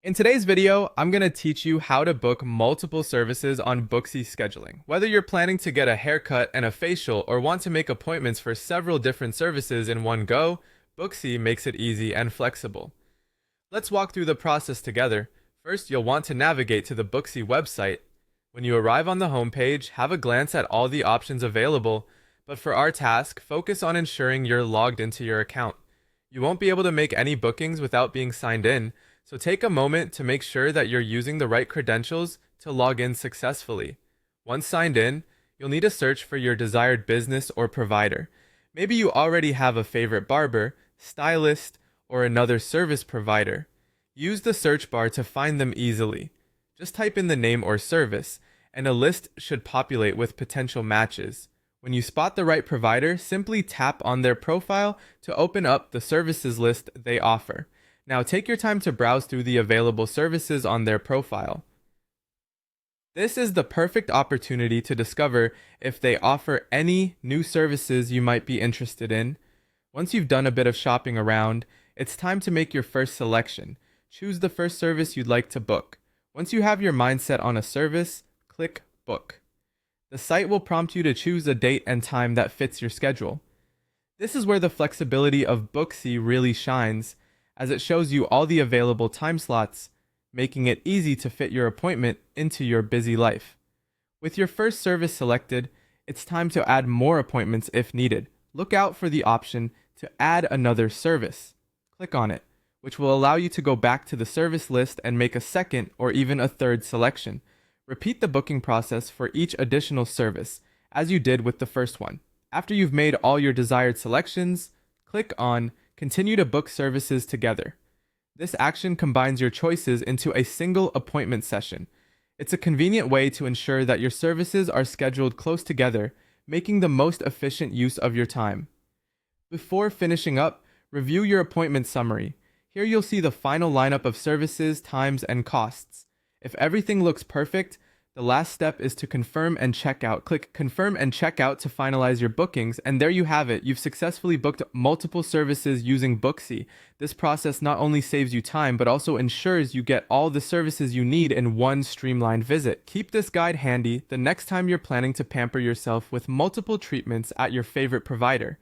In today's video, I'm going to teach you how to book multiple services on Booksy scheduling. Whether you're planning to get a haircut and a facial or want to make appointments for several different services in one go, Booksy makes it easy and flexible. Let's walk through the process together. First, you'll want to navigate to the Booksy website. When you arrive on the homepage, have a glance at all the options available, but for our task, focus on ensuring you're logged into your account. You won't be able to make any bookings without being signed in, so take a moment to make sure that you're using the right credentials to log in successfully. Once signed in, you'll need to search for your desired business or provider. Maybe you already have a favorite barber, stylist, or another service provider. Use the search bar to find them easily. Just type in the name or service, and a list should populate with potential matches. When you spot the right provider, simply tap on their profile to open up the services list they offer. Now take your time to browse through the available services on their profile. This is the perfect opportunity to discover if they offer any new services you might be interested in. Once you've done a bit of shopping around, it's time to make your first selection. Choose the first service you'd like to book. Once you have your mind set on a service, click Book. The site will prompt you to choose a date and time that fits your schedule. This is where the flexibility of Booksy really shines, as it shows you all the available time slots, making it easy to fit your appointment into your busy life. With your first service selected, it's time to add more appointments if needed. Look out for the option to add another service. Click on it, which will allow you to go back to the service list and make a second or even a third selection. Repeat the booking process for each additional service, as you did with the first one. After you've made all your desired selections, click on Continue to book services together. This action combines your choices into a single appointment session. It's a convenient way to ensure that your services are scheduled close together, making the most efficient use of your time. Before finishing up, review your appointment summary. Here you'll see the final lineup of services, times, and costs. If everything looks perfect, the last step is to confirm and check out. Click Confirm and Check Out to finalize your bookings, and there you have it. You've successfully booked multiple services using Booksy. This process not only saves you time, but also ensures you get all the services you need in one streamlined visit. Keep this guide handy the next time you're planning to pamper yourself with multiple treatments at your favorite provider.